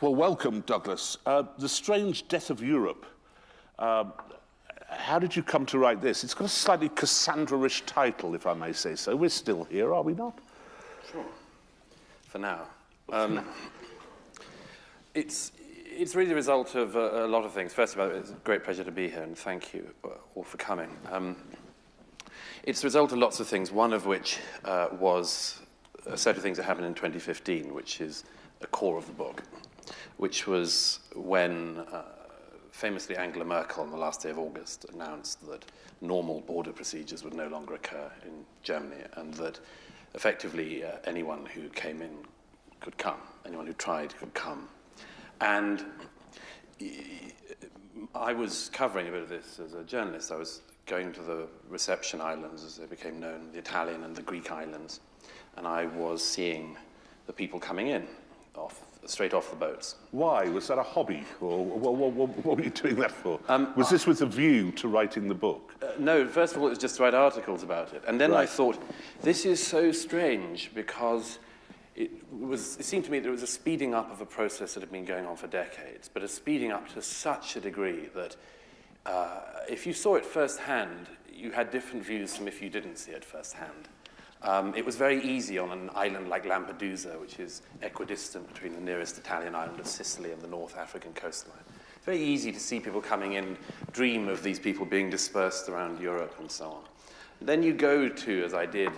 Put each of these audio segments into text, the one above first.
Well, welcome, Douglas. The Strange Death of Europe. How did you come to write this? It's got a slightly Cassandra-ish title, if I may say so. We're still here, are we not? Sure. For now. It's really the result of a lot of things. First of all, it's a great pleasure to be here, and thank you all for coming. It's the result of lots of things, one of which was a set of things that happened in 2015, which is the core of the book, which was when famously Angela Merkel on the last day of August announced that normal border procedures would no longer occur in Germany, and that effectively anyone who came in could come, anyone who tried could come. And I was covering a bit of this as a journalist. I was going to the reception islands, as they became known, the Italian and the Greek islands, and I was seeing the people coming in, straight off the boats. Why? Was that a hobby? Or what were you doing that for? Was this with a view to writing the book? No, first of all, it was just to write articles about it. And then I thought, this is so strange because it seemed to me that it was a speeding up of a process that had been going on for decades, but a speeding up to such a degree that if you saw it firsthand, you had different views from if you didn't see it firsthand. It was very easy on an island like Lampedusa, which is equidistant between the nearest Italian island of Sicily and the North African coastline. It's very easy to see people coming in, dream of these people being dispersed around Europe and so on. Then you go to, as I did,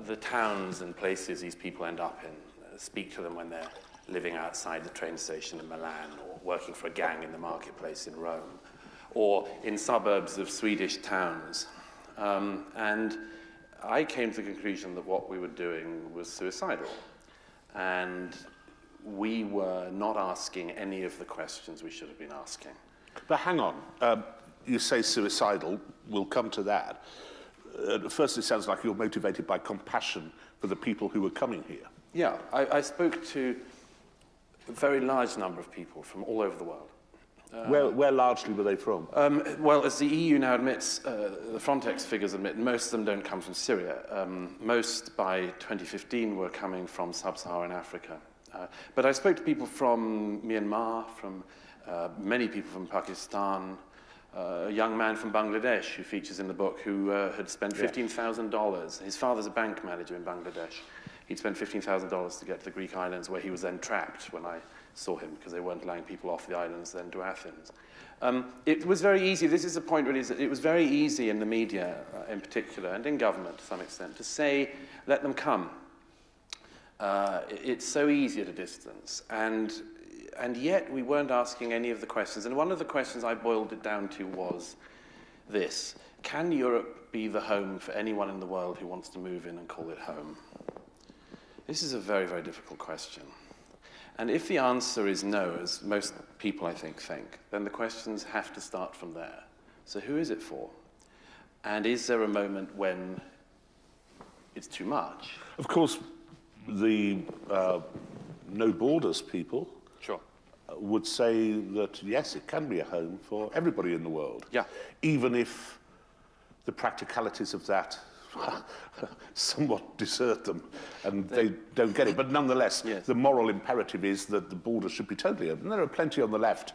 the towns and places these people end up in, speak to them when they're living outside the train station in Milan, or working for a gang in the marketplace in Rome, or in suburbs of Swedish towns. And I came to the conclusion that what we were doing was suicidal. And we were not asking any of the questions we should have been asking. But hang on. You say suicidal. We'll come to that. At first, it sounds like you're motivated by compassion for the people who were coming here. Yeah, I spoke to a very large number of people from all over the world. Where largely were they from? Well, as the EU now admits, the Frontex figures admit, most of them don't come from Syria. Most, by 2015, were coming from sub-Saharan Africa. But I spoke to people from Myanmar, from many people from Pakistan, a young man from Bangladesh who features in the book who had spent $15,000. His father's a bank manager in Bangladesh. He'd spent $15,000 to get to the Greek islands, where he was then trapped when I saw him, because they weren't allowing people off the islands then to Athens. It was very easy. This is the point, really, is that it was very easy in the media, in particular, and in government to some extent, to say, let them come. It's so easy at a distance. And yet we weren't asking any of the questions. And one of the questions I boiled it down to was this: can Europe be the home for anyone in the world who wants to move in and call it home? This is a very, very difficult question. And if the answer is no, as most people, I think, then the questions have to start from there. So who is it for? And is there a moment when it's too much? Of course, the No Borders people would say that, yes, it can be a home for everybody in the world. Yeah. Even if the practicalities of that somewhat desert them and they don't get it. But nonetheless, the moral imperative is that the border should be totally open. And there are plenty on the left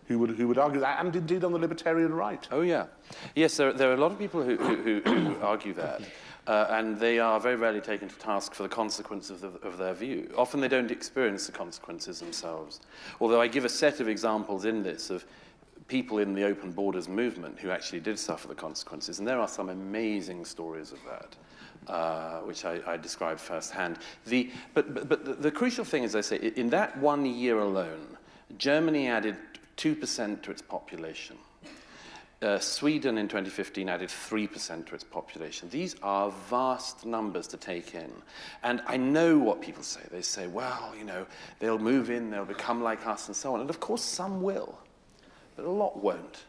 who would argue that, and indeed on the libertarian right. Oh, yeah. Yes, there are a lot of people who argue that. And they are very rarely taken to task for the consequences of their view. Often they don't experience the consequences themselves. Although I give a set of examples in this of people in the open borders movement who actually did suffer the consequences. And there are some amazing stories of that, which I described firsthand. But the crucial thing is, I say, in that 1 year alone, Germany added 2% to its population. Sweden in 2015 added 3% to its population. These are vast numbers to take in. And I know what people say. They say, well, you know, they'll move in, they'll become like us and so on. And of course, some will, but a lot won't.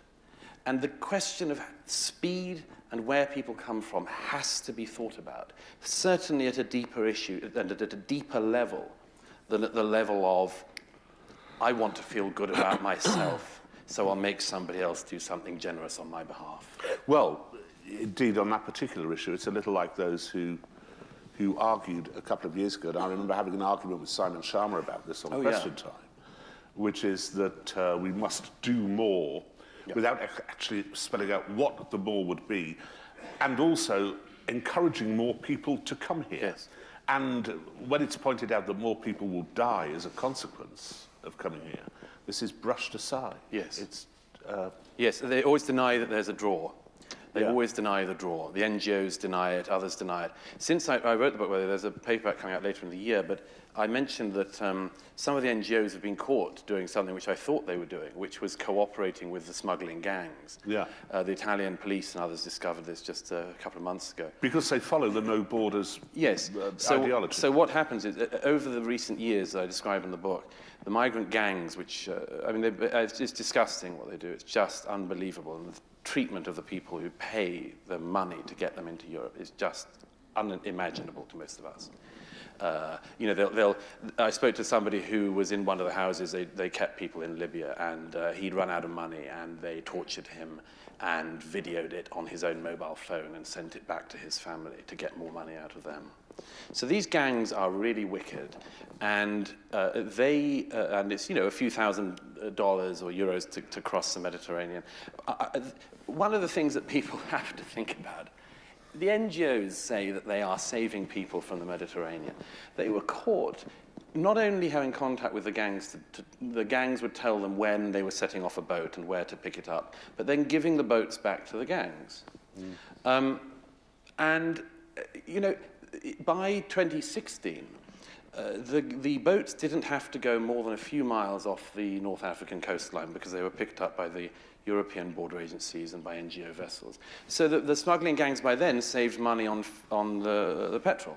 And the question of speed and where people come from has to be thought about, certainly at a deeper issue and at a deeper level than at the level of, I want to feel good about myself, so I'll make somebody else do something generous on my behalf. Well, indeed, on that particular issue, it's a little like those who argued a couple of years ago. And I remember having an argument with Simon Sharma about this on Question Time. which is that we must do more without actually spelling out what the more would be, and also encouraging more people to come here. Yes. And when it's pointed out that more people will die as a consequence of coming here, this is brushed aside. Yes. It's, yes, they always deny that there's a draw. They always deny the draw. The NGOs deny it, others deny it. Since I wrote the book, well, there's a paperback coming out later in the year, but I mentioned that some of the NGOs have been caught doing something which I thought they were doing, which was cooperating with the smuggling gangs. Yeah. The Italian police and others discovered this just a couple of months ago. Because they follow the no borders ideology. So what happens is, over the recent years that I describe in the book, the migrant gangs, which, I mean, it's disgusting what they do. It's just unbelievable. And the treatment of the people who pay the money to get them into Europe is just unimaginable to most of us. You know, I spoke to somebody who was in one of the houses. They kept people in Libya, and he'd run out of money, and they tortured him and videoed it on his own mobile phone and sent it back to his family to get more money out of them. So these gangs are really wicked, and and it's, you know, a few $1,000 or euros to cross the Mediterranean. One of the things that people have to think about, the NGOs say that they are saving people from the Mediterranean. They were caught not only having contact with the gangs, the gangs would tell them when they were setting off a boat and where to pick it up, but then giving the boats back to the gangs. And, you know, by 2016, the boats didn't have to go more than a few miles off the North African coastline because they were picked up by the European border agencies and by NGO vessels. So the smuggling gangs by then saved money on the petrol.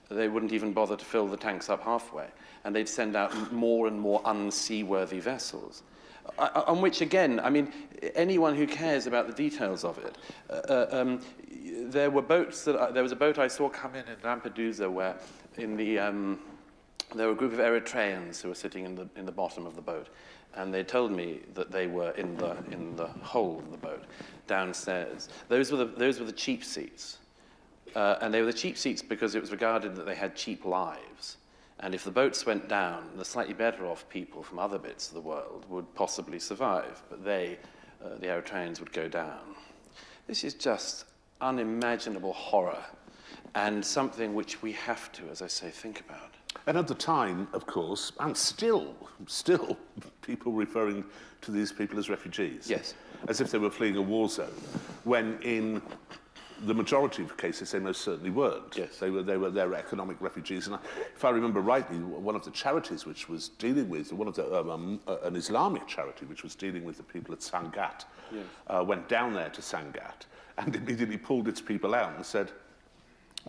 They wouldn't even bother to fill the tanks up halfway, and they'd send out more and more unseaworthy vessels. On which, again, I mean, anyone who cares about the details of it, there were boats there was a boat I saw come in Lampedusa where there were a group of Eritreans who were sitting in the bottom of the boat, and they told me that they were in the hold of the boat downstairs. Those were the cheap seats, and they were the cheap seats because it was regarded that they had cheap lives. And if the boats went down, the slightly better off people from other bits of the world would possibly survive, but the Eritreans, would go down. This is just unimaginable horror, and something which we have to, as I say, think about. And at the time, of course, and still people referring to these people as refugees. Yes. As if they were fleeing a war zone, when in the majority of cases they most certainly weren't. Yes. They were economic refugees. And if I remember rightly, one of the charities which was dealing with, an Islamic charity which was dealing with the people at Sangatte, yes, went down there to Sangatte and immediately pulled its people out and said,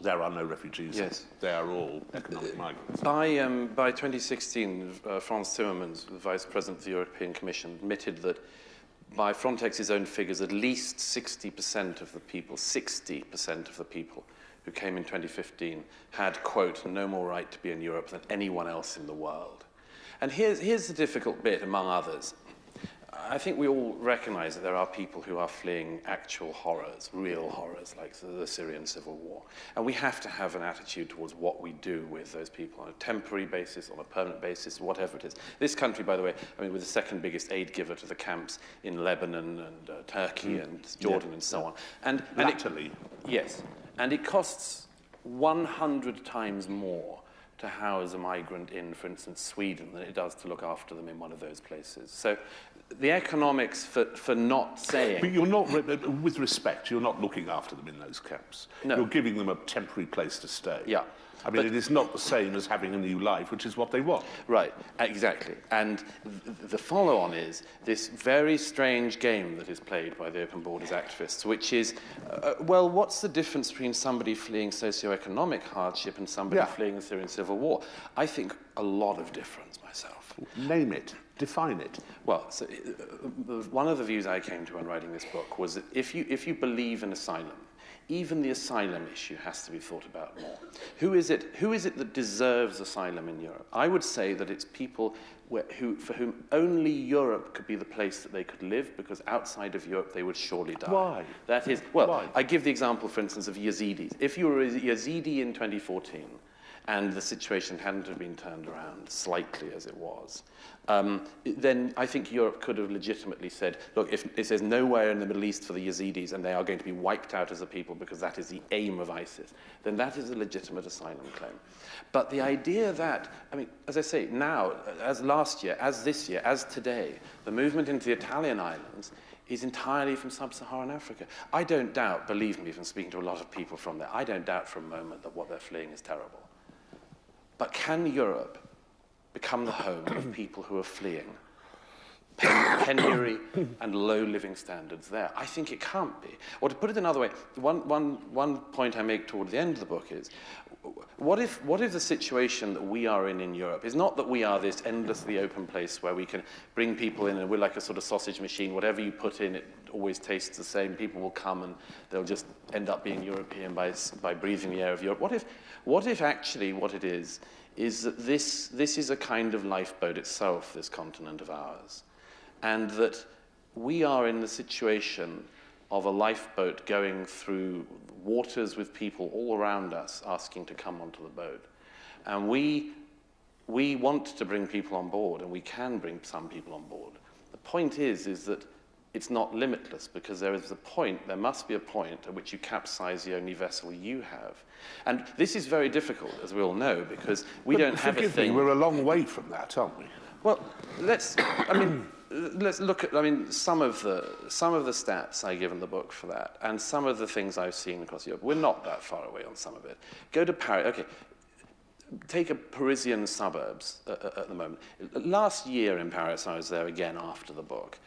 there are no refugees. Yes. They are all economic migrants. By 2016, Frans Timmermans, the Vice President of the European Commission, admitted that by Frontex's own figures, at least 60% of the people who came in 2015 had, quote, no more right to be in Europe than anyone else in the world. And here's the difficult bit, among others. I think we all recognize that there are people who are fleeing actual horrors, real horrors, like the Syrian civil war. And we have to have an attitude towards what we do with those people on a temporary basis, on a permanent basis, whatever it is. This country, by the way, I mean, we're the second biggest aid giver to the camps in Lebanon and Turkey and Jordan and so on. And latterly. Yes. And it costs 100 times more to house a migrant in, for instance, Sweden than it does to look after them in one of those places. So the economics for not saying... But you're not, with respect, you're not looking after them in those camps. No. You're giving them a temporary place to stay. Yeah. I mean, it is not the same as having a new life, which is what they want. Right, exactly. And the follow-on is this very strange game that is played by the Open Borders activists, which is, well, what's the difference between somebody fleeing socioeconomic hardship and somebody fleeing the Syrian civil war? I think a lot of difference myself. Name it. Define it. Well, so, one of the views I came to when writing this book was that if you believe in asylum, even the asylum issue has to be thought about more. Who is it that deserves asylum in Europe? I would say that it's people for whom only Europe could be the place that they could live, because outside of Europe they would surely die. Why? That is, well, why? I give the example, for instance, of Yazidis. If you were a Yazidi in 2014, and the situation hadn't have been turned around slightly as it was, then I think Europe could have legitimately said, look, if there's nowhere in the Middle East for the Yazidis and they are going to be wiped out as a people because that is the aim of ISIS, then that is a legitimate asylum claim. But the idea that, I mean, as I say, now, as last year, as this year, as today, the movement into the Italian islands is entirely from sub-Saharan Africa. I don't doubt, believe me from speaking to a lot of people from there, I don't doubt for a moment that what they're fleeing is terrible. But can Europe become the home of people who are fleeing penury and low living standards there? I think it can't be. Or to put it another way, one point I make toward the end of the book is, what if the situation that we are in Europe is not that we are this endlessly open place where we can bring people in and we're like a sort of sausage machine, whatever you put in, it always tastes the same, people will come and they'll just end up being European by breathing the air of Europe. What if actually what it is that this is a kind of lifeboat itself, this continent of ours, and that we are in the situation of a lifeboat going through waters with people all around us asking to come onto the boat. And we want to bring people on board, and we can bring some people on board. The point is that it's not limitless, because there must be a point at which you capsize the only vessel you have. And this is very difficult, as we all know, because we don't have a thing. We're a long way from that, aren't we? Well, let's look at, some of the stats I give in the book for that, and some of the things I've seen across Europe. We're not that far away on some of it. Go to Paris. Okay, take a Parisian suburbs at the moment. Last year in Paris, I was there again after the book.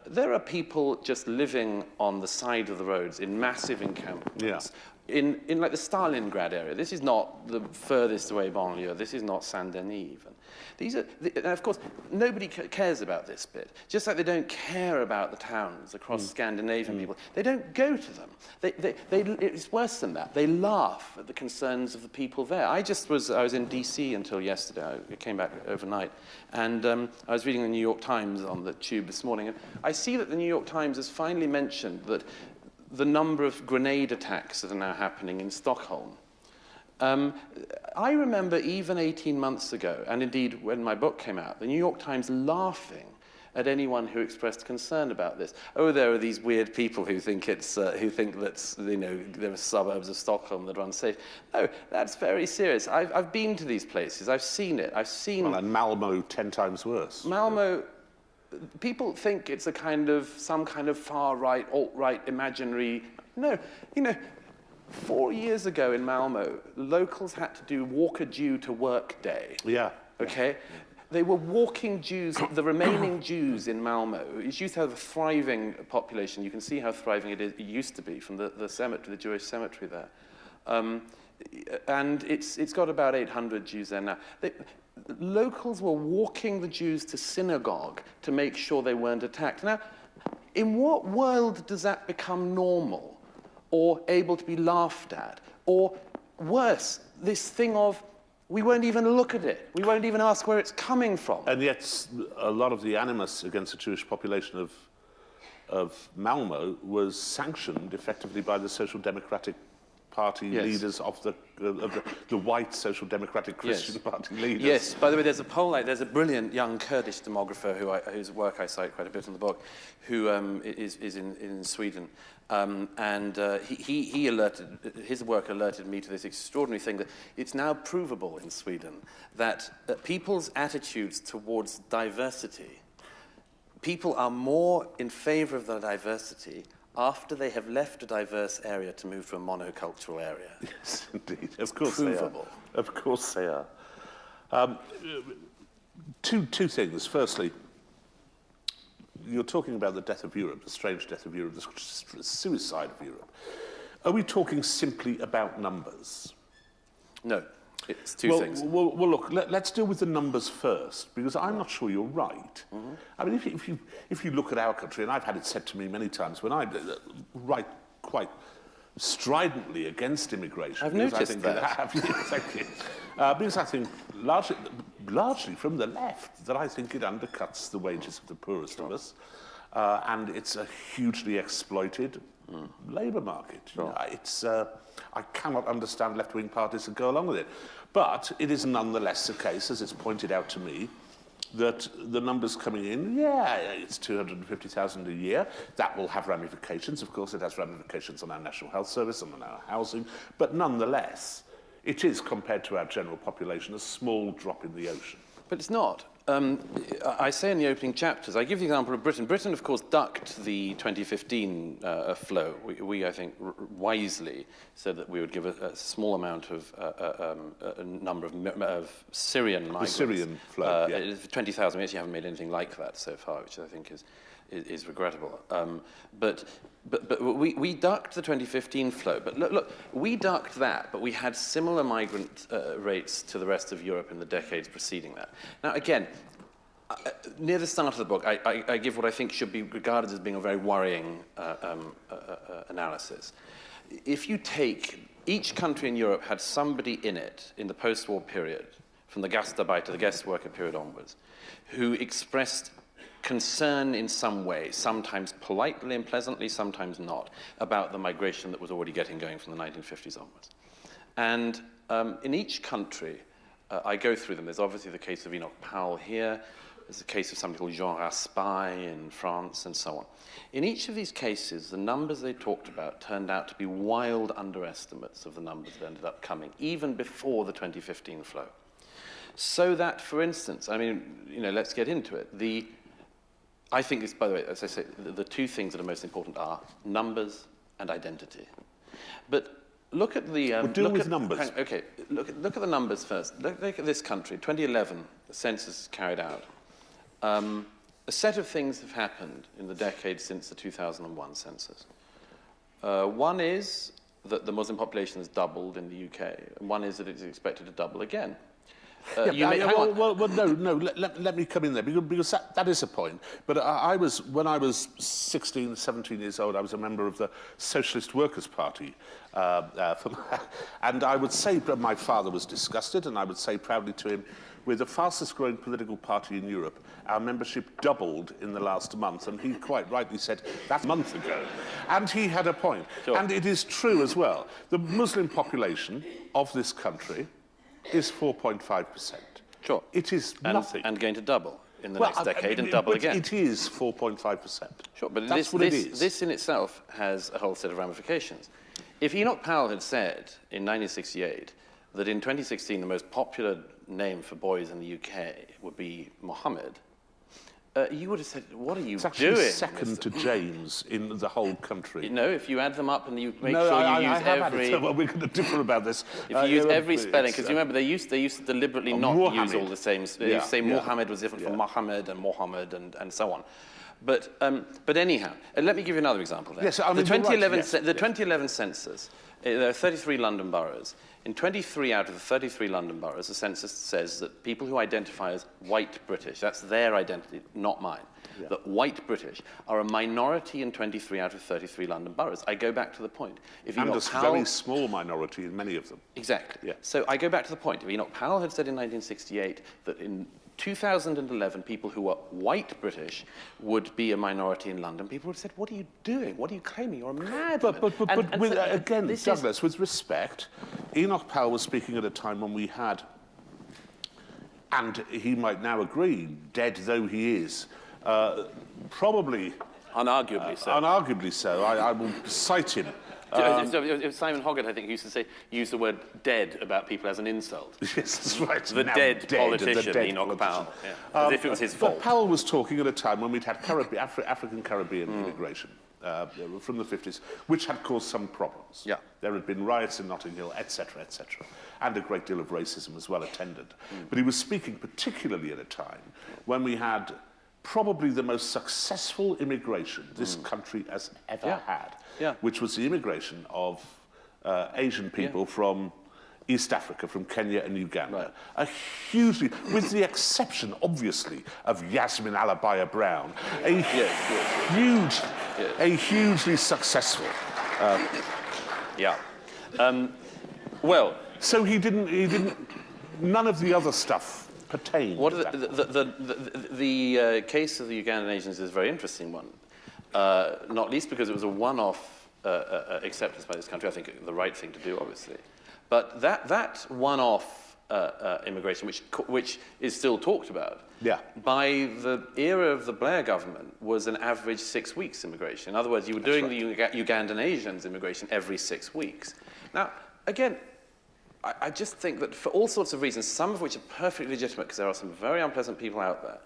There are people just living on the side of the roads in massive encampments. Yeah. In like the Stalingrad area. This is not the furthest away banlieue. This is not Saint-Denis even. And of course, nobody cares about this bit. Just like they don't care about the towns across Scandinavian people. They don't go to them. It's worse than that. They laugh at the concerns of the people there. I was in DC until yesterday. I came back overnight. And I was reading the New York Times on the tube this morning. And I see that the New York Times has finally mentioned that the number of grenade attacks that are now happening in Stockholm. I remember even 18 months ago, and indeed when my book came out, the New York Times laughing at anyone who expressed concern about this. Oh, there are these weird people who think that there are suburbs of Stockholm that are unsafe. No, that's very serious. I've been to these places. I've seen it. Well, and Malmo 10 times worse. Malmo. People think it's some kind of far-right, alt-right, imaginary. No, 4 years ago in Malmo, locals had to do walk a Jew to work day. Yeah. Okay? Yeah. They were walking Jews, the remaining Jews in Malmo. It used to have a thriving population. You can see how thriving it used to be from the cemetery, the Jewish cemetery there. And it's got about 800 Jews there now. Locals were walking the Jews to synagogue to make sure they weren't attacked. Now, in what world does that become normal or able to be laughed at? Or worse, this thing of, we won't even look at it. We won't even ask where it's coming from. And yet, a lot of the animus against the Jewish population of Malmo was sanctioned effectively by the Social Democratic Party leaders of the white Social Democratic Christian Party leaders. Yes. By the way, there's a brilliant young Kurdish demographer whose work I cite quite a bit in the book, who is in Sweden, and his work alerted me to this extraordinary thing that it's now provable in Sweden that people's attitudes towards diversity, people are more in favour of the diversity after they have left a diverse area to move to a monocultural area. Yes, indeed. Of course provable. They are. Of course they are. Two things. Firstly, you're talking about the death of Europe, the strange death of Europe, the suicide of Europe. Are we talking simply about numbers? No. It's two things. Well, look, let's deal with the numbers first, because I'm not sure you're right. Mm-hmm. I mean, if you look at our country, and I've had it said to me many times when I write quite stridently against immigration. I've noticed that. Thank you. Because I think largely from the left that I think it undercuts the wages of the poorest of us, and it's a hugely exploited, labour market. Sure. I cannot understand left-wing parties that go along with it. But it is nonetheless the case, as it's pointed out to me, that the numbers coming in, it's 250,000 a year. That will have ramifications. Of course, it has ramifications on our National Health Service and on our housing. But nonetheless, it is, compared to our general population, a small drop in the ocean. But it's not. I say in the opening chapters, I give the example of Britain. Britain, of course, ducked the 2015 flow. We, I think, wisely said that we would give a small amount of a number of Syrian migrants. The Syrian flow, 20,000. We actually haven't made anything like that so far, which I think is regrettable. But we ducked the 2015 flow. But look, we ducked that, but we had similar migrant rates to the rest of Europe in the decades preceding that. Now, again, near the start of the book, I give what I think should be regarded as being a very worrying analysis. If you take each country in Europe had somebody in it in the post-war period, from the Gastarbeiter, the guest worker period onwards, who expressed concern in some way, sometimes politely and pleasantly, sometimes not, about the migration that was already getting going from the 1950s onwards. And in each country, I go through them. There's obviously the case of Enoch Powell here. There's the case of somebody called Jean Raspail in France, and so on. In each of these cases, the numbers they talked about turned out to be wild underestimates of the numbers that ended up coming, even before the 2015 flow. So that, for instance, I mean, let's get into it. I think this, by the way, as I say, the two things that are most important are numbers and identity. But look at the... deal with numbers. Okay, look at the numbers first. Look at this country. 2011, the census is carried out. A set of things have happened in the decade since the 2001 census. One is that the Muslim population has doubled in the UK, and one is that it's expected to double again. No, let me come in there, because that is a point. But when I was 16, 17 years old, I was a member of the Socialist Workers' Party. And I would say that my father was disgusted, and I would say proudly to him, we're the fastest growing political party in Europe. Our membership doubled in the last month, and he quite rightly said, that's a month ago. And he had a point. Sure. And it is true as well. The Muslim population of this country is 4.5%. Sure. It is nothing. And going to double in the next decade and double again. It is 4.5%. Sure, but that's what it is. This in itself has a whole set of ramifications. If Enoch Powell had said in 1968 that in 2016 the most popular name for boys in the UK would be Mohammed, you would have said, what are you doing? It's actually second to James in the whole country. No, if you add them up and you make sure you use every... Well, we're going to differ about this. If you use every spelling, because you remember they used to deliberately not use all the same... They used to say Mohammed was different from Mohammed and so on. But anyhow, let me give you another example then. Yes, I mean, the 2011 census, there are 33 London boroughs. In 23 out of the 33 London boroughs, the census says that people who identify as white British, that's their identity, not mine, that white British are a minority in 23 out of 33 London boroughs. I go back to the point. And a very small minority in many of them. Exactly. Yeah. So I go back to the point. If Enoch Powell had said in 1968 that in 2011, people who were white British would be a minority in London, people would have said, what are you doing? What are you claiming? You're a madman. But again, Douglas, with respect, Enoch Powell was speaking at a time when we had, and he might now agree, dead though he is, probably... Unarguably so. Unarguably so. I will cite him. Simon Hoggart, I think, used to use the word dead about people as an insult. Yes, that's right. The dead politician, Enoch Powell. Yeah. As if it was his fault. But Powell was talking at a time when we'd had African-Caribbean immigration from the 50s, which had caused some problems. Yeah. There had been riots in Notting Hill, etc., etc., and a great deal of racism as well attended. But he was speaking particularly at a time when we had probably the most successful immigration this country has ever had, which was the immigration of Asian people from East Africa, from Kenya and Uganda. A hugely, with the exception, obviously, of Yasmin Alabaya-Brown, a hugely successful. Well, so he didn't. None of the other stuff pertained. The case of the Ugandan Asians is a very interesting one, not least because it was a one-off acceptance by this country. I think the right thing to do, obviously. But that one-off immigration, which is still talked about, by the era of the Blair government, was an average 6 weeks immigration. In other words, you were doing the Ugandan Asians immigration every 6 weeks. Now, again, I just think that for all sorts of reasons, some of which are perfectly legitimate, because there are some very unpleasant people out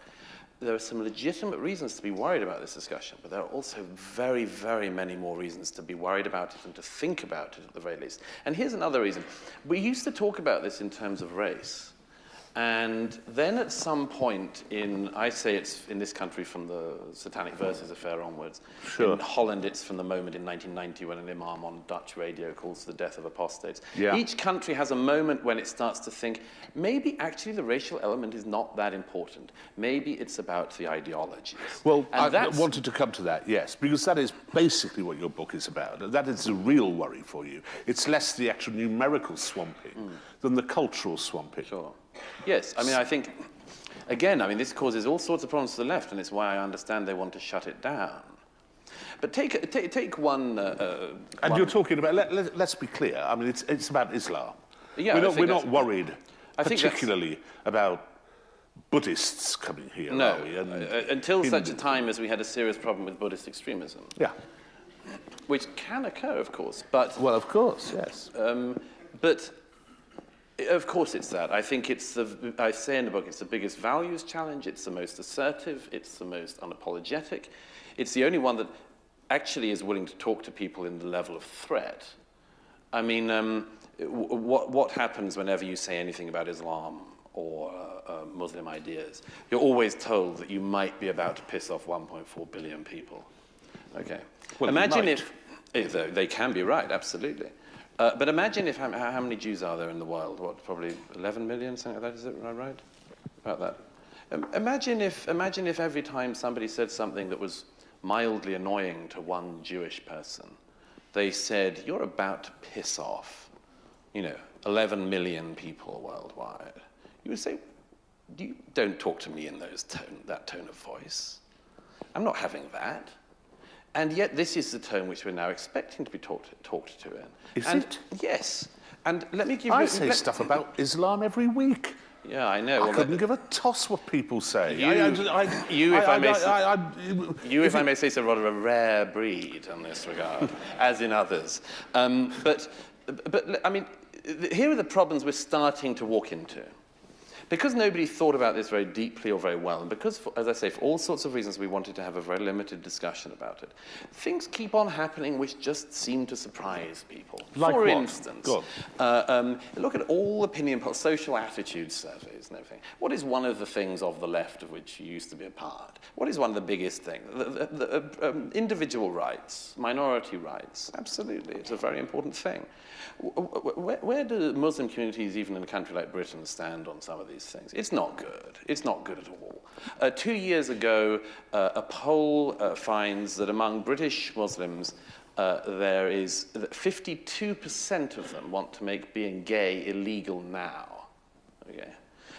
there are some legitimate reasons to be worried about this discussion, but there are also very, very many more reasons to be worried about it and to think about it at the very least. And here's another reason. We used to talk about this in terms of race. And then at some point I say it's in this country from the Satanic Verses affair onwards. Sure. In Holland, it's from the moment in 1990 when an imam on Dutch radio calls for the death of apostates. Yeah. Each country has a moment when it starts to think, maybe actually the racial element is not that important. Maybe it's about the ideologies. Well, I wanted to come to that, yes, because that is basically what your book is about. That is a real worry for you. It's less the actual numerical swamping than the cultural swamping. Sure. Yes, I mean, I think, again, I mean, this causes all sorts of problems to the left, and it's why I understand they want to shut it down. But take one... and you're talking about, let's be clear, I mean, it's about Islam. Yeah, we're not worried particularly about Buddhists coming here, no, are we? Until such a time as we had a serious problem with Buddhist extremism. Yeah. Which can occur, of course, but... Well, of course, yes. But... Of course it's that. I think I say in the book, it's the biggest values challenge, it's the most assertive, it's the most unapologetic. It's the only one that actually is willing to talk to people in the level of threat. I mean, what happens whenever you say anything about Islam or Muslim ideas? You're always told that you might be about to piss off 1.4 billion people. Okay. Well, imagine if they can be right, absolutely. But imagine if how many Jews are there in the world? What, probably 11 million, something like that? Is it right? About that. Imagine if every time somebody said something that was mildly annoying to one Jewish person, they said, "You're about to piss off, 11 million people worldwide." You would say, "You don't talk to me in that tone of voice. I'm not having that." And yet this is the tone which we're now expecting to be talked to in. Is it? Yes. And let me give you... I say stuff about Islam every week. Yeah, I know. I couldn't give a toss what people say. If I may say so, rather a rare breed in this regard, as in others. But I mean, here are the problems we're starting to walk into. Because nobody thought about this very deeply or very well, and because, as I say, for all sorts of reasons we wanted to have a very limited discussion about it, things keep on happening which just seem to surprise people. Like for what? Instance, look at all opinion polls, social attitude surveys and everything. What is one of the things of the left of which you used to be a part? What is one of the biggest things? Individual rights, minority rights, absolutely, it's a very important thing. Where do Muslim communities, even in a country like Britain, stand on some of these things? It's not good. It's not good at all. 2 years ago, a poll finds that among British Muslims, there is 52% of them want to make being gay illegal now. Okay.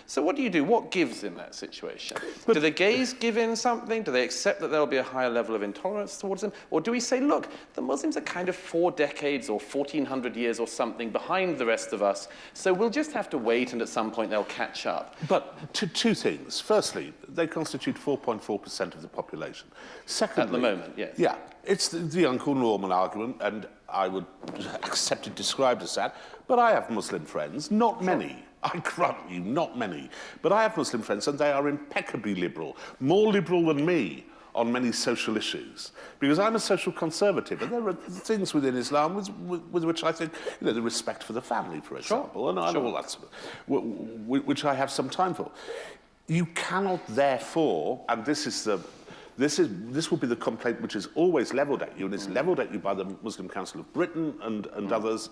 So what do you do? What gives in that situation? Do the gays give in something? Do they accept that there'll be a higher level of intolerance towards them? Or do we say, look, the Muslims are kind of 4 decades or 1,400 years or something behind the rest of us, so we'll just have to wait and at some point they'll catch up? But two things. Firstly, they constitute 4.4% of the population. Secondly... At the moment, yes. Yeah. It's the Uncle Norman argument, and I would accept it described as that, but I have Muslim friends, not many. I grant you, not many. But I have Muslim friends, and they are impeccably liberal, more liberal than me on many social issues. Because I'm a social conservative, and there are things within Islam with which I think, the respect for the family, for example, and all that sort of, which I have some time for. You cannot, therefore, and this will be the complaint which is always levelled at you, and it's levelled at you by the Muslim Council of Britain and others.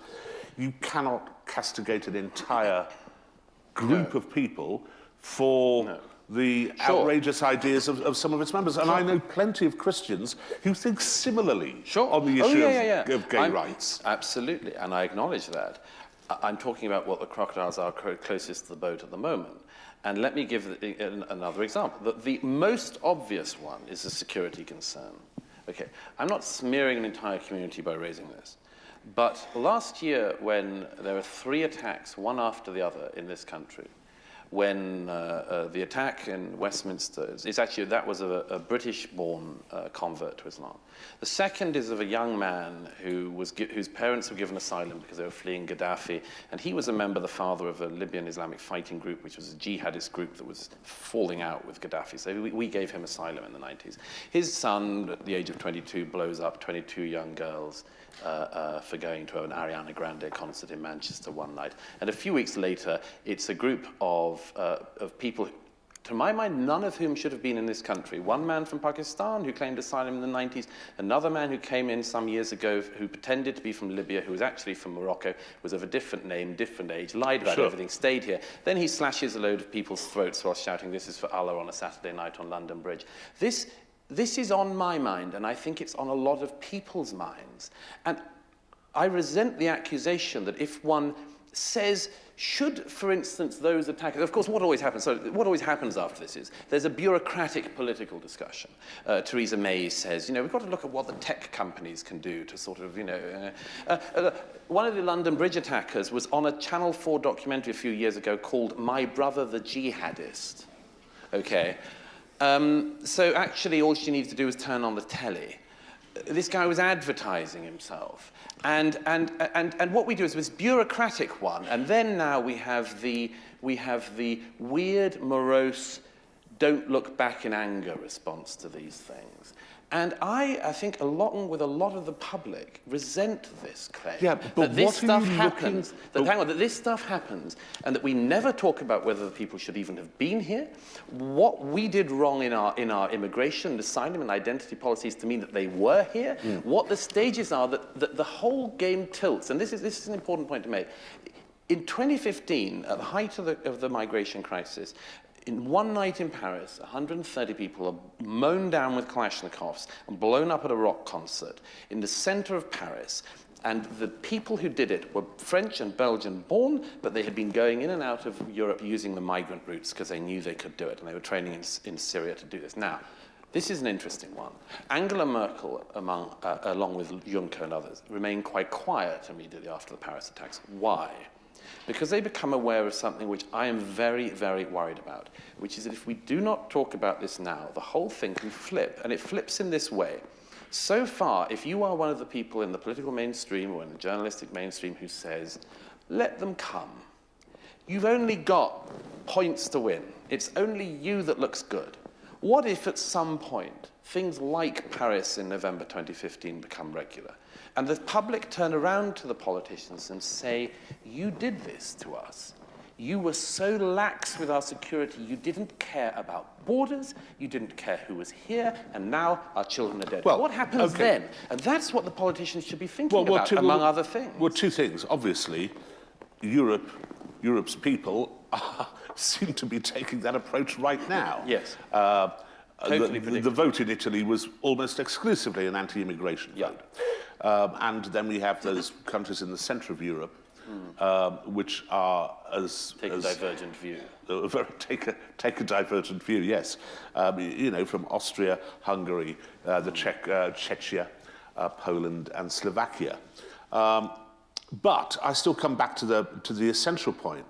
You cannot castigate an entire group of people for the outrageous ideas of some of its members. And I know plenty of Christians who think similarly on the issue of gay rights. Absolutely, and I acknowledge that. I'm talking about what the crocodiles are closest to the boat at the moment. And let me give another example. The most obvious one is a security concern. Okay, Okay, I'm not smearing an entire community by raising this. But last year, when there were 3 attacks, one after the other, in this country, when the attack in Westminster, that was a British-born convert to Islam. The second is of a young man whose parents were given asylum because they were fleeing Gaddafi, and he was a member, the father of a Libyan Islamic fighting group, which was a jihadist group that was falling out with Gaddafi. So we gave him asylum in the 90s. His son, at the age of 22, blows up 22 young girls for going to an Ariana Grande concert in Manchester one night. And a few weeks later, it's a group of people, to my mind, none of whom should have been in this country. One man from Pakistan who claimed asylum in the 90s, another man who came in some years ago who pretended to be from Libya, who was actually from Morocco, was of a different name, different age, lied about everything, stayed here. Then he slashes a load of people's throats while shouting, "This is for Allah," on a Saturday night on London Bridge. This is on my mind, and I think it's on a lot of people's minds. And I resent the accusation that if one says, should, for instance, those attackers... Of course, what always happens after this is there's a bureaucratic political discussion. Theresa May says, we've got to look at what the tech companies can do to sort of, one of the London Bridge attackers was on a Channel 4 documentary a few years ago called My Brother the Jihadist. Okay. So actually, all she needs to do is turn on the telly. This guy was advertising himself. And what we do is this bureaucratic one, and then now we have the weird, morose, don't look back in anger response to these things. And I think, along with a lot of the public, resent this claim. Yeah, but that this stuff happens. That this stuff happens, and that we never talk about whether the people should even have been here. What we did wrong in our immigration, asylum, and identity policies to mean that they were here. What the stages are that the whole game tilts. And this is an important point to make. In 2015, at the height of the migration crisis, in one night in Paris, 130 people are mown down with Kalashnikovs and blown up at a rock concert in the center of Paris. And the people who did it were French and Belgian born, but they had been going in and out of Europe using the migrant routes because they knew they could do it, and they were training in Syria to do this. Now, this is an interesting one. Angela Merkel, along with Juncker and others, remained quite quiet immediately after the Paris attacks. Why? Because they become aware of something which I am very, very worried about, which is that if we do not talk about this now, the whole thing can flip, and it flips in this way. So far, if you are one of the people in the political mainstream or in the journalistic mainstream who says, let them come, you've only got points to win. It's only you that looks good. What if at some point things like Paris in November 2015 become regular? And the public turn around to the politicians and say, you did this to us. You were so lax with our security, you didn't care about borders, you didn't care who was here, and now our children are dead. Well, what happens then? And that's what the politicians should be thinking about, among other things. Well, two things. Obviously, Europe's people seem to be taking that approach right now. Yes. Totally the vote in Italy was almost exclusively an anti-immigration vote. And then we have those countries in the centre of Europe, which are take a divergent view. Take a divergent view, yes. From Austria, Hungary, the Czechia, Poland, and Slovakia. But I still come back to the essential point,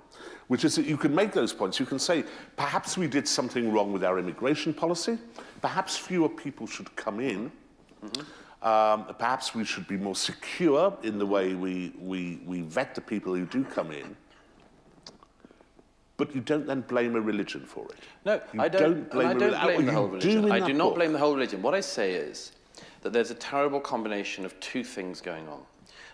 which is that you can make those points. You can say, perhaps we did something wrong with our immigration policy. Perhaps fewer people should come in. Perhaps we should be more secure in the way we vet the people who do come in. But you don't then blame a religion for it. No, I don't blame the whole religion. I do not blame the whole religion. What I say is that there's a terrible combination of two things going on.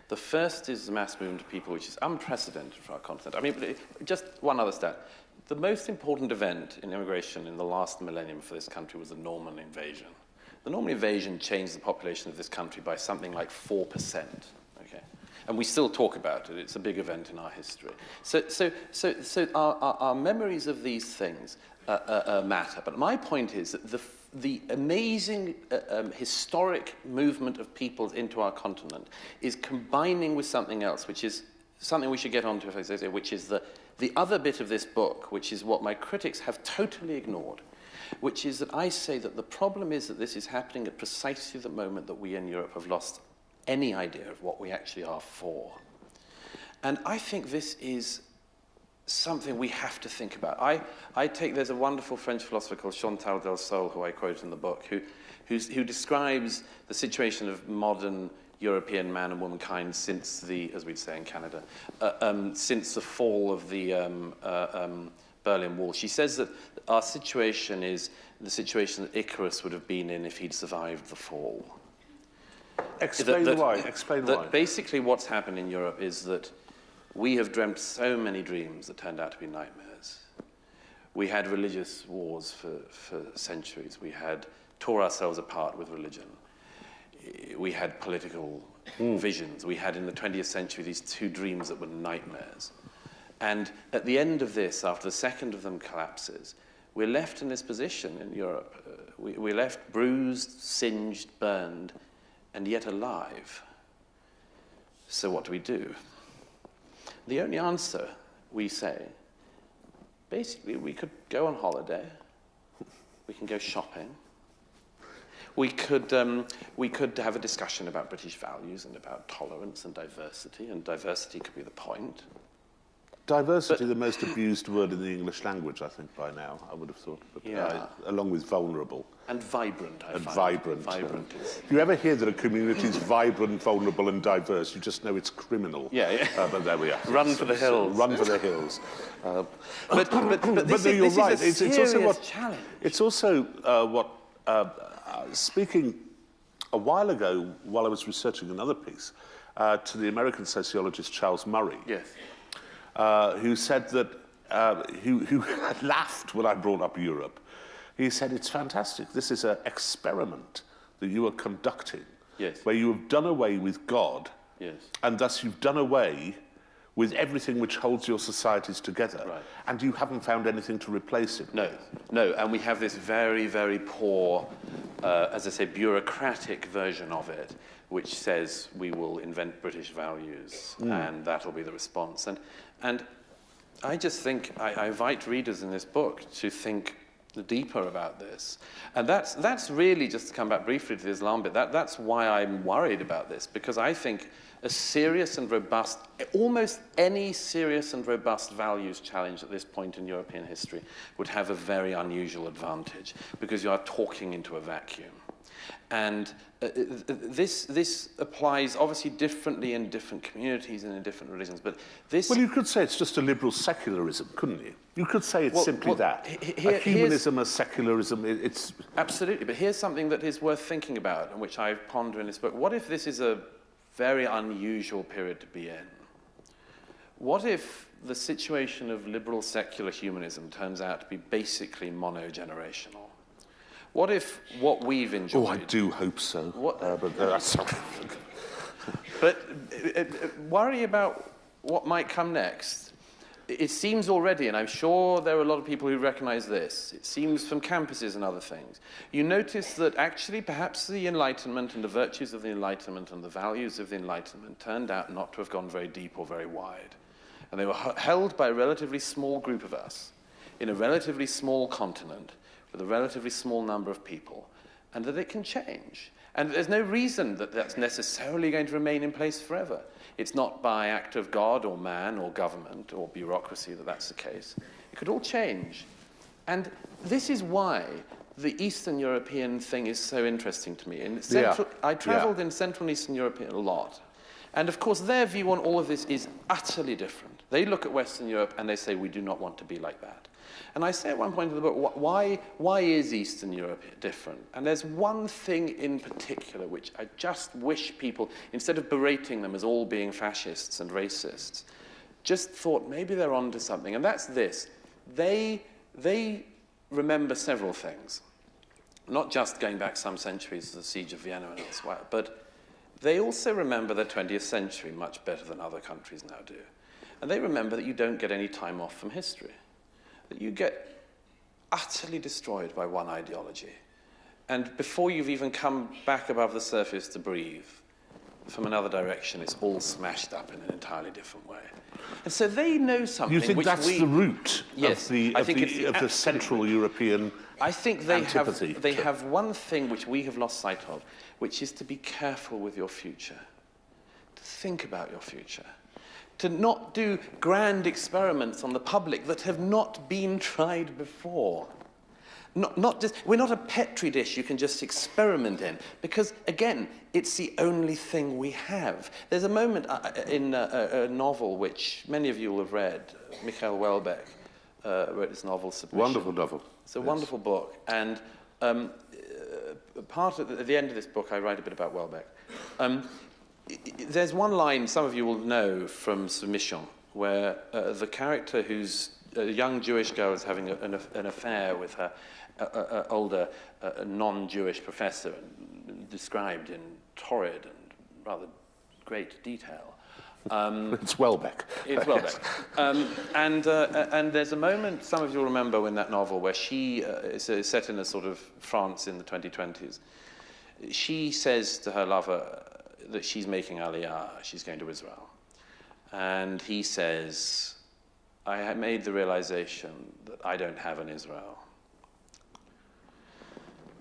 The first is the mass movement of people, which is unprecedented for our continent. I mean, just one other stat. The most important event in immigration in the last millennium for this country was the Norman invasion. The Norman invasion changed the population of this country by something like 4%. Okay, and we still talk about it. It's a big event in our history. So our memories of these things matter. But my point is that the amazing historic movement of peoples into our continent is combining with something else, which is something we should get onto, which is the other bit of this book, which is what my critics have totally ignored, which is that I say that the problem is that this is happening at precisely the moment that we in Europe have lost any idea of what we actually are for. And I think this is something we have to think about. There's a wonderful French philosopher called Chantal del Sol, who I quote in the book, who describes the situation of modern European man and womankind since the, as we'd say in Canada, since the fall of the Berlin Wall. She says that our situation is the situation that Icarus would have been in if he'd survived the fall. Explain why. Explain why. Basically what's happened in Europe is that we have dreamt so many dreams that turned out to be nightmares. We had religious wars for centuries. We had tore ourselves apart with religion. We had political visions. We had in the 20th century these two dreams that were nightmares. And at the end of this, after the second of them collapses, we're left in this position in Europe. We're left bruised, singed, burned, and yet alive. So what do? The only answer, we say, basically we could go on holiday, we can go shopping, we could have a discussion about British values and about tolerance and diversity could be the point. Diversity, the most abused word in the English language, I think, by now, I would have thought. But, yeah. Along with vulnerable. And vibrant, I find. Vibrant. Vibrant is... If you ever hear that a community is vibrant, vulnerable and diverse, you just know it's criminal. Yeah. But there we are. Run for the hills. Run for the hills. But this is right. a serious challenge. It's also speaking a while ago, while I was researching another piece, to the American sociologist Charles Murray. Yes. Who said that, who had laughed when I brought up Europe. He said, it's fantastic. This is an experiment that you are conducting, yes, where you have done away with God, yes, and thus you've done away with everything which holds your societies together, right, and you haven't found anything to replace it with. No, and we have this very, very poor, as I say, bureaucratic version of it, which says we will invent British values and that'll be the response. And I just think, I invite readers in this book to think deeper about this. And that's really, just to come back briefly to the Islam bit, that's why I'm worried about this, because I think a serious and robust, almost any serious and robust values challenge at this point in European history would have a very unusual advantage, because you are talking into a vacuum. And this applies obviously differently in different communities and in different religions, but this... Well, you could say it's just a liberal secularism, couldn't you? You could say it's simply that. A humanism, a secularism, it's... Absolutely, but here's something that is worth thinking about, and which I ponder in this book. What if this is a very unusual period to be in? What if the situation of liberal secular humanism turns out to be basically monogenerational? What if what we've enjoyed... Oh, I do hope so. But worry about what might come next. It seems already, and I'm sure there are a lot of people who recognize this, it seems from campuses and other things, you notice that actually perhaps the Enlightenment and the virtues of the Enlightenment and the values of the Enlightenment turned out not to have gone very deep or very wide. And they were held by a relatively small group of us in a relatively small continent with a relatively small number of people, and that it can change. And there's no reason that that's necessarily going to remain in place forever. It's not by act of God or man or government or bureaucracy that that's the case. It could all change. And this is why the Eastern European thing is so interesting to me. I traveled in Central and Eastern Europe a lot. And of course, their view on all of this is utterly different. They look at Western Europe and they say, we do not want to be like that. And I say at one point in the book, why is Eastern Europe different? And there's one thing in particular which I just wish people, instead of berating them as all being fascists and racists, just thought maybe they're onto something. And that's this. They remember several things. Not just going back some centuries to the Siege of Vienna and elsewhere, but they also remember the 20th century much better than other countries now do. And they remember that you don't get any time off from history. That you get utterly destroyed by one ideology. And before you've even come back above the surface to breathe, from another direction, it's all smashed up in an entirely different way. And so they know something. You think which that's the root yes, of the Central European I think antipathy? They have one thing which we have lost sight of, which is to be careful with your future, to think about your future, to not do grand experiments on the public that have not been tried before. We're not a petri dish you can just experiment in, because, again, it's the only thing we have. There's a moment in a novel which many of you will have read. Michael Welbeck wrote this novel, Submission. Wonderful novel. It's a wonderful book. And at the end of this book, I write a bit about Welbeck. There's one line some of you will know from Submission, where the character who's a young Jewish girl is having an affair with her older non-Jewish professor, described in torrid and rather great detail. It's Welbeck. It's Welbeck. And there's a moment, some of you will remember in that novel, where she is set in a sort of France in the 2020s. She says to her lover that she's making Aliyah, she's going to Israel. And he says, I had made the realization that I don't have an Israel.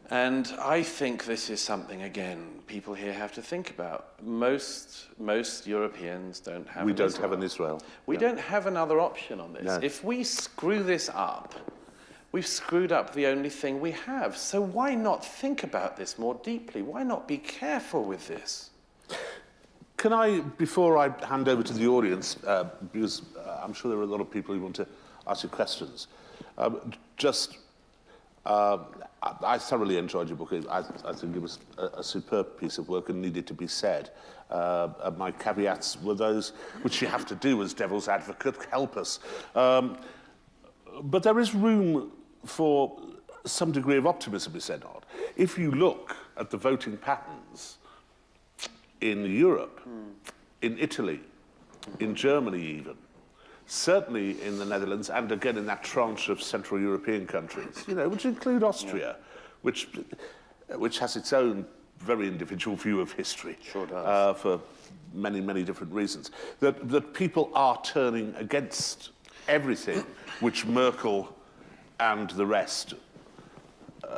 And I think this is something, again, people here have to think about. Most Europeans don't have an Israel. We don't have an Israel. We don't have another option on this. No. If we screw this up, we've screwed up the only thing we have. So why not think about this more deeply? Why not be careful with this? Can I, before I hand over to the audience, because I'm sure there are a lot of people who want to ask you questions, I thoroughly enjoyed your book. I think it was a superb piece of work and needed to be said. My caveats were those which you have to do as devil's advocate, help us. But there is room for some degree of optimism, is there not? If you look at the voting patterns in Europe, in Italy, in Germany even, certainly in the Netherlands, and again in that tranche of Central European countries, which include Austria, which has its own very individual view of history, sure does. For many, many different reasons, that people are turning against everything which Merkel and the rest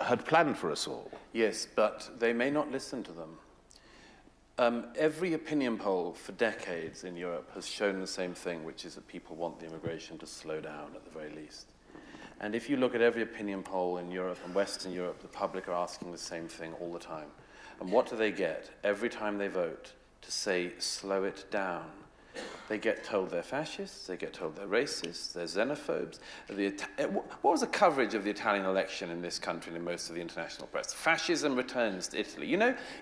had planned for us all. Yes, but they may not listen to them. Every opinion poll for decades in Europe has shown the same thing, which is that people want the immigration to slow down at the very least. And if you look at every opinion poll in Europe and Western Europe, the public are asking the same thing all the time. And what do they get every time they vote? To say, slow it down. They get told they're fascists, they get told they're racists, they're xenophobes. What was the coverage of the Italian election in this country and in most of the international press? Fascism returns to Italy.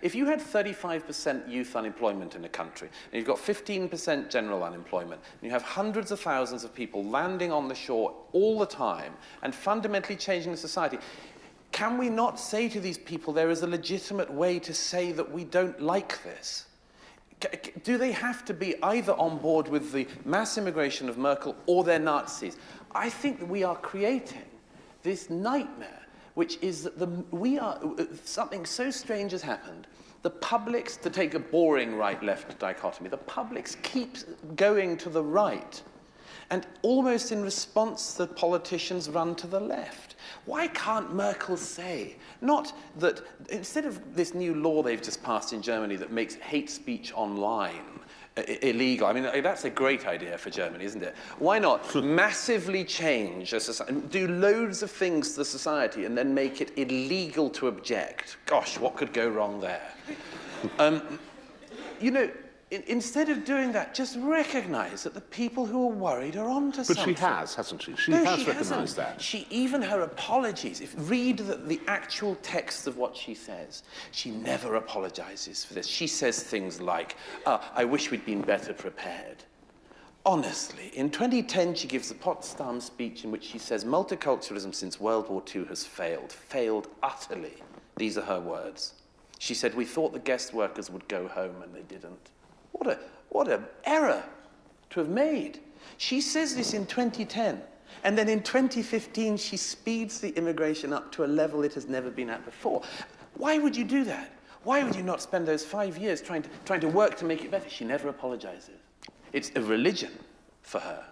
If you had 35% youth unemployment in a country, and you've got 15% general unemployment, and you have hundreds of thousands of people landing on the shore all the time and fundamentally changing the society, can we not say to these people there is a legitimate way to say that we don't like this? Do they have to be either on board with the mass immigration of Merkel or they're Nazis? I think that we are creating this nightmare, which is that something so strange has happened. The publics, to take a boring right-left dichotomy, the publics keep going to the right. And almost in response, the politicians run to the left. Why can't Merkel say, not that, instead of this new law they've just passed in Germany that makes hate speech online illegal, I mean, that's a great idea for Germany, isn't it? Why not massively change a society, do loads of things to the society and then make it illegal to object? Gosh, what could go wrong there? Instead of doing that, just recognise that the people who are worried are onto something. But she has, hasn't she? She has recognised that. Even her apologies, read the actual text of what she says. She never apologises for this. She says things like, I wish we'd been better prepared. Honestly, in 2010, she gives the Potsdam speech in which she says, multiculturalism since World War II has failed utterly. These are her words. She said, we thought the guest workers would go home and they didn't. What an error to have made. She says this in 2010, and then in 2015 she speeds the immigration up to a level it has never been at before. Why would you do that? Why would you not spend those 5 years trying to work to make it better? She never apologizes. It's a religion for her.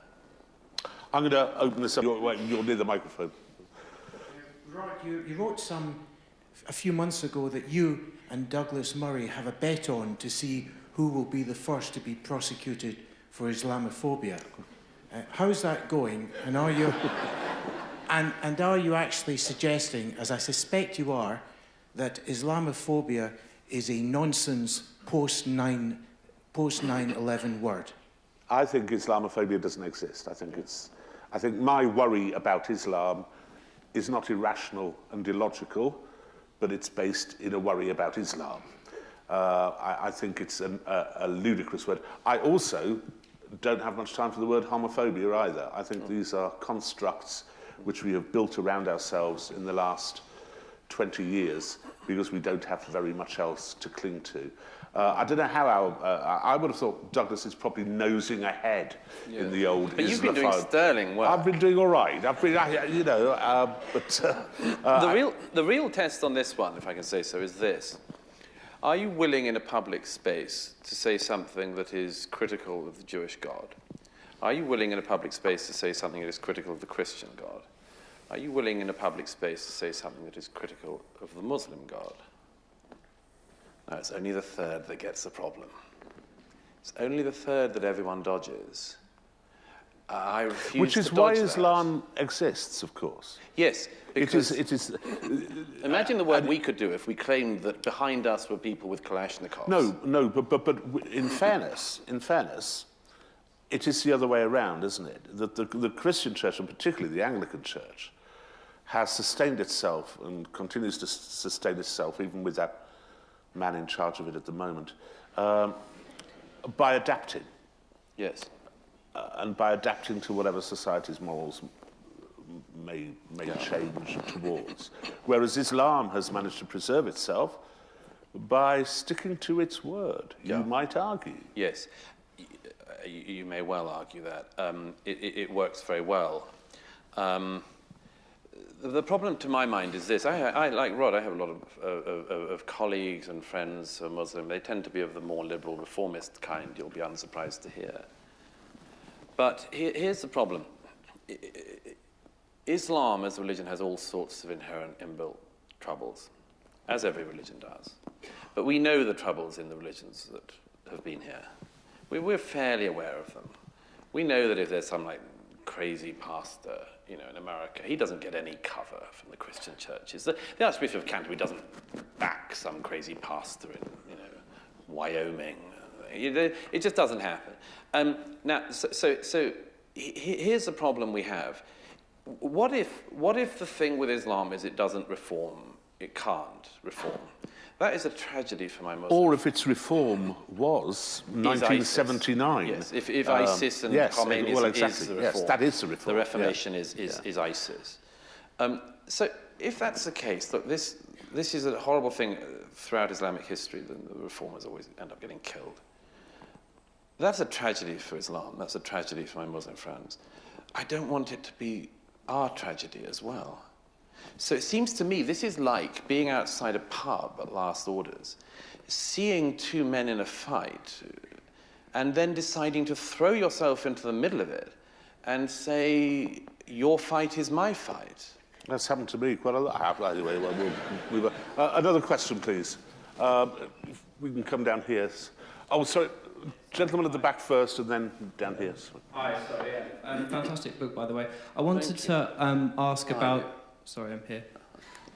I'm going to open this up. You're near the microphone. Rod, you wrote a few months ago that you and Douglas Murray have a bet on to see who will be the first to be prosecuted for Islamophobia. How's that going? And are you, and are you actually suggesting, as I suspect you are, that Islamophobia is a nonsense post-9/11 word? I think Islamophobia doesn't exist. I think my worry about Islam is not irrational and illogical, but it's based in a worry about Islam. I think it's a ludicrous word. I also don't have much time for the word homophobia either. I think these are constructs which we have built around ourselves in the last 20 years because we don't have very much else to cling to. I don't know how I would have thought Douglas is probably nosing ahead in the old Islamophobia. But you've been doing sterling work. I've been doing all right. I've been, the real test on this one, if I can say so, is this. Are you willing in a public space to say something that is critical of the Jewish God? Are you willing in a public space to say something that is critical of the Christian God? Are you willing in a public space to say something that is critical of the Muslim God? No, it's only the third that gets the problem. It's only the third that everyone dodges. I refuse Which is to dodge why that. Islam exists, of course. Yes, because It is. imagine the work we could do if we claimed that behind us were people with Kalashnikovs. No, but in fairness, it is the other way around, isn't it? That the Christian Church, and particularly the Anglican Church, has sustained itself and continues to sustain itself, even with that man in charge of it at the moment, by adapting. Yes. And by adapting to whatever society's morals may change towards. Whereas Islam has managed to preserve itself by sticking to its word, you might argue. Yes, you may well argue that. It works very well. The problem, to my mind, is this. I like Rod, I have a lot of colleagues and friends who are Muslim. They tend to be of the more liberal reformist kind, you'll be unsurprised to hear. But here's the problem. Islam as a religion has all sorts of inherent inbuilt troubles, as every religion does. But we know the troubles in the religions that have been here. We're fairly aware of them. We know that if there's some crazy pastor, in America, he doesn't get any cover from the Christian churches. The Archbishop of Canterbury doesn't back some crazy pastor in, Wyoming. It just doesn't happen. Now, so here's the problem we have. What if the thing with Islam is it doesn't reform? It can't reform. That is a tragedy for my Muslims. Or if its reform was 1979. Yes, if ISIS and Khomeini is the reform. Yes, that is the reform. The Reformation is ISIS. So if that's the case, look, this is a horrible thing throughout Islamic history. The reformers always end up getting killed. That's a tragedy for Islam. That's a tragedy for my Muslim friends. I don't want it to be our tragedy as well. So it seems to me this is like being outside a pub at last orders, seeing two men in a fight, and then deciding to throw yourself into the middle of it and say, your fight is my fight. That's happened to me quite a lot. Anyway, another question, please. If we can come down here. Oh, sorry. Gentleman at the back first, and then down here. Hi, sorry. Fantastic book, by the way. I wanted to ask about... Sorry, I'm here.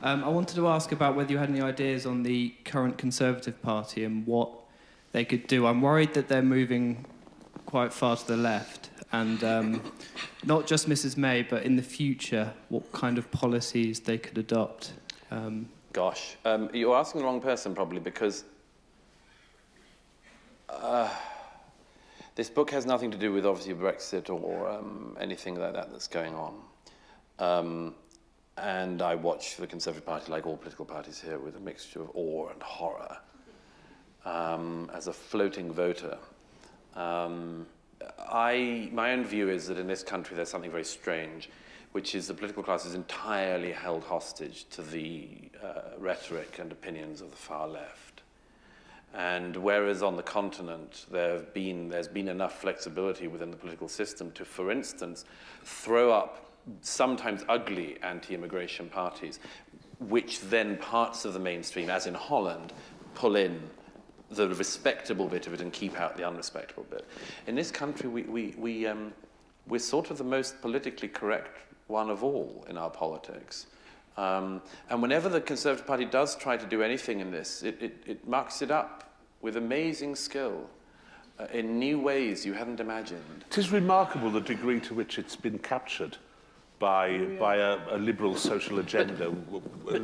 I wanted to ask about whether you had any ideas on the current Conservative Party and what they could do. I'm worried that they're moving quite far to the left, and not just Mrs May, but in the future, what kind of policies they could adopt. Gosh, you're asking the wrong person, probably, because this book has nothing to do with, obviously, Brexit or anything like that that's going on. And I watch the Conservative Party, like all political parties here, with a mixture of awe and horror. As a floating voter, my own view is that in this country there's something very strange, which is the political class is entirely held hostage to the rhetoric and opinions of the far left. And whereas on the continent there's been enough flexibility within the political system to, for instance, throw up sometimes ugly anti-immigration parties, which then parts of the mainstream, as in Holland, pull in the respectable bit of it and keep out the unrespectable bit. In this country, we're sort of the most politically correct one of all in our politics. And whenever the Conservative Party does try to do anything in this, it marks it up with amazing skill in new ways you hadn't imagined. It is remarkable the degree to which it's been captured by a liberal social agenda,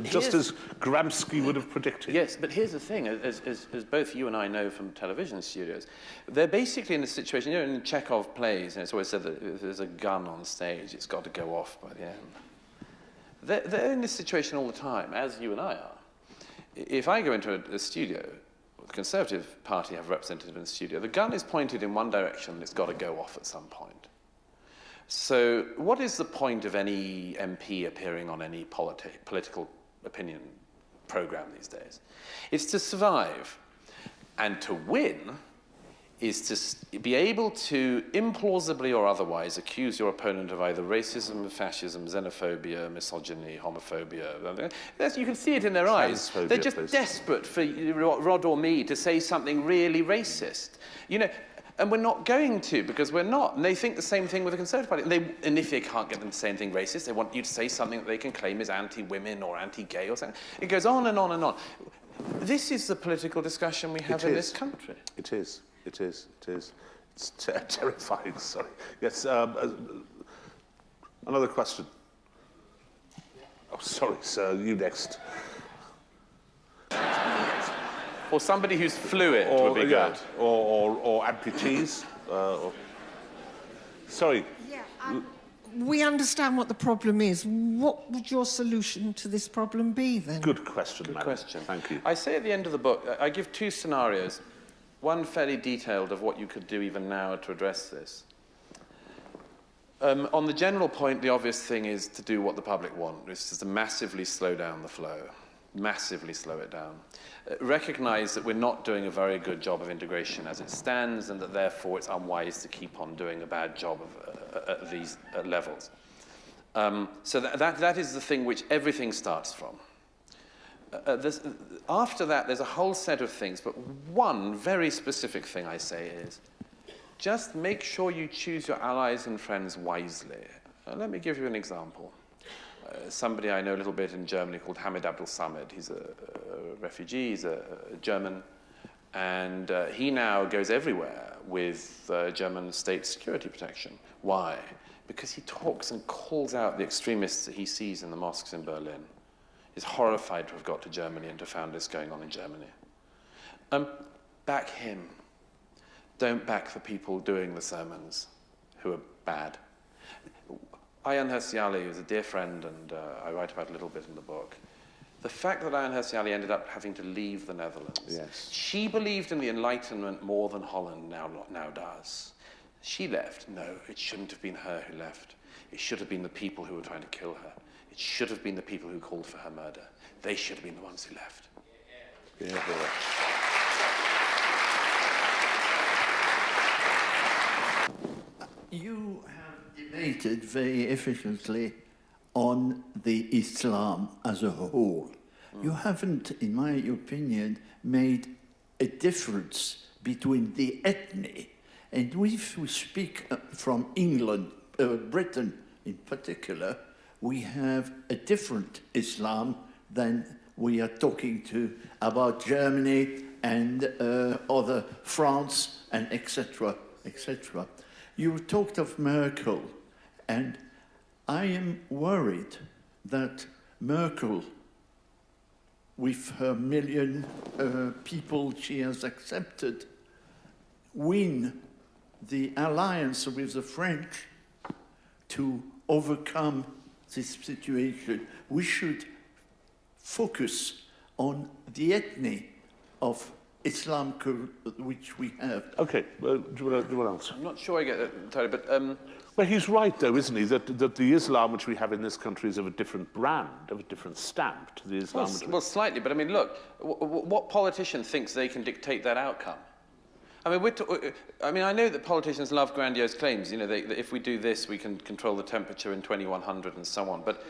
just as Gramsci would have predicted. Yes, but here's the thing, as both you and I know from television studios, they're basically in a situation, you know, in Chekhov plays, it's always said that if there's a gun on stage, it's got to go off by the end. They're in this situation all the time, as you and I are. If I go into a studio, the Conservative Party have a representative in the studio, the gun is pointed in one direction and it's got to go off at some point. So what is the point of any MP appearing on any political opinion program these days? It's to survive. And to win is to be able to implausibly or otherwise accuse your opponent of either racism, fascism, xenophobia, misogyny, homophobia. You can see it in their eyes. They're just desperate for Rod or me to say something really racist. You know, and we're not going to, because we're not. And they think the same thing with the Conservative Party. And if they can't get them to say anything racist, they want you to say something that they can claim is anti-women or anti-gay or something. It goes on and on and on. This is the political discussion we have in this country. It is. It is. It is. It's terrifying. Sorry. Yes. Another question. Oh, sorry, sir. You next. Or somebody who's fluid would be good. Or amputees. Sorry. Yeah, we understand what the problem is. What would your solution to this problem be, then? Good question, Good madam. question. Thank you. I say at the end of the book, I give two scenarios, one fairly detailed of what you could do even now to address this. On the general point, the obvious thing is to do what the public want, which is to massively slow down the flow. Massively slow it down. Recognise that we're not doing a very good job of integration as it stands, and that therefore it's unwise to keep on doing a bad job at these levels. So that is the thing which everything starts from. After that, there's a whole set of things, but one very specific thing I say is, just make sure you choose your allies and friends wisely. Let me give you an example. Somebody I know a little bit in Germany called Hamid Abdul Samad. He's a refugee, he's a German, and he now goes everywhere with German state security protection. Why? Because he talks and calls out the extremists that he sees in the mosques in Berlin. He's horrified to have got to Germany and to have found this going on in Germany. Back him. Don't back the people doing the sermons who are bad. Ayaan Hirsi Ali is a dear friend, and I write about it a little bit in the book. The fact that Ayaan Hirsi Ali ended up having to leave the Netherlands. Yes. She believed in the Enlightenment more than Holland now does. She left. No, it shouldn't have been her who left. It should have been the people who were trying to kill her. It should have been the people who called for her murder. They should have been the ones who left. Yeah. You have debated very efficiently on the Islam as a whole. You haven't, in my opinion, made a difference between the ethnic, and if we speak from England, Britain in particular, we have a different Islam than we are talking about Germany and other France and etc., etc. You talked of Merkel, and I am worried that Merkel, with her million people she has accepted, win the alliance with the French to overcome this situation. We should focus on the ethnic of Islam which we have. Okay, well, do you want to answer? I'm not sure I get that entirely, but Well, he's right, though, isn't he, that the Islam which we have in this country is of a different brand, of a different stamp to the Islam. Well, slightly, but I mean, look, what politician thinks they can dictate that outcome? I mean, I know that politicians love grandiose claims. You know, that if we do this, we can control the temperature in 2100 and so on. But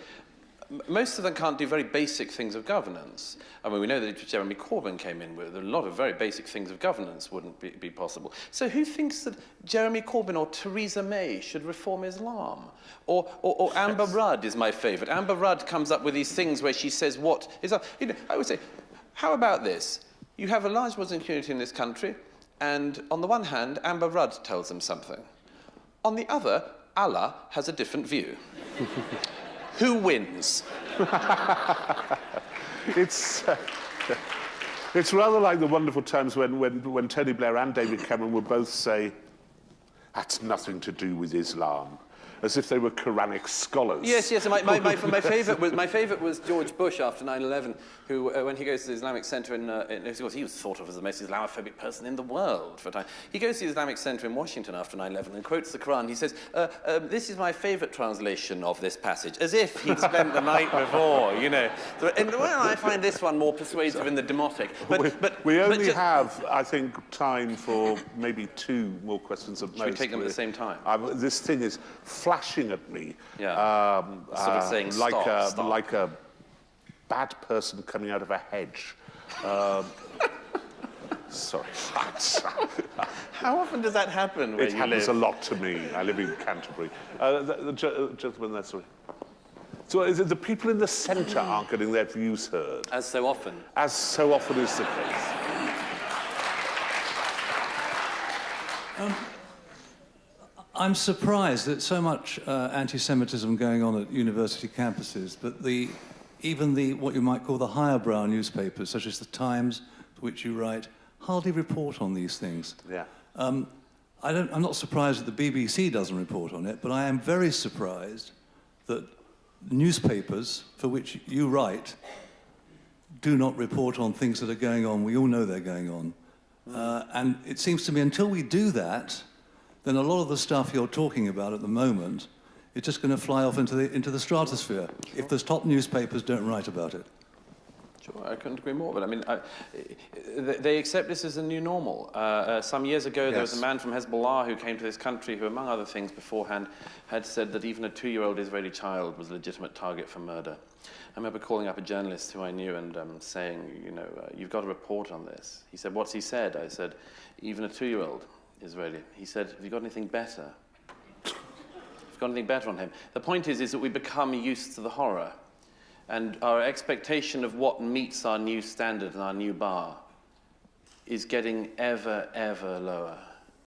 most of them can't do very basic things of governance. I mean, we know that if Jeremy Corbyn came in with a lot of very basic things of governance wouldn't be possible. So who thinks that Jeremy Corbyn or Theresa May should reform Islam? Or Amber Rudd is my favourite. Amber Rudd comes up with these things where she says what is... You know, I would say, how about this? You have a large Muslim community in this country, and on the one hand, Amber Rudd tells them something. On the other, Allah has a different view. Who wins? It's rather like the wonderful times when Tony Blair and David Cameron would both say, that's nothing to do with Islam, as if they were Quranic scholars. Yes, yes. My favourite was George Bush after 9/11, who, when he goes to the Islamic Centre he was thought of as the most Islamophobic person in the world for a time. He goes to the Islamic Centre in Washington after 9/11 and quotes the Quran. He says, "This is my favourite translation of this passage," as if he'd spent the night before, you know. And well, I find this one more persuasive in the demotic. We only have, I think, time for maybe 2 more questions at most. Should we take them at the same time? This thing is flashing at me, sort of saying stop. Like a bad person coming out of a hedge. Sorry. How often does that happen where it happens a lot to me. I live in Canterbury. The gentleman there, sorry. So is it the people in the centre aren't getting their views heard? As so often. As so often is the case. I'm surprised that so much anti-Semitism going on at university campuses, but even what you might call the higher brow newspapers, such as the Times, for which you write, hardly report on these things. Yeah. I'm not surprised that the BBC doesn't report on it, but I am very surprised that newspapers for which you write do not report on things that are going on. We all know they're going on. And it seems to me until we do that, then a lot of the stuff you're talking about at the moment is just going to fly off into the stratosphere if the top newspapers don't write about it. Sure, I couldn't agree more. But I mean, they accept this as a new normal. Some years ago, there was a man from Hezbollah who came to this country who, among other things beforehand, had said that even a 2-year-old Israeli child was a legitimate target for murder. I remember calling up a journalist who I knew and saying, you know, you've got to report on this. He said, what's he said? I said, even a 2-year-old Israeli. He said, have you got anything better? Have you got anything better on him? The point is that we become used to the horror. And our expectation of what meets our new standard and our new bar is getting ever, ever lower.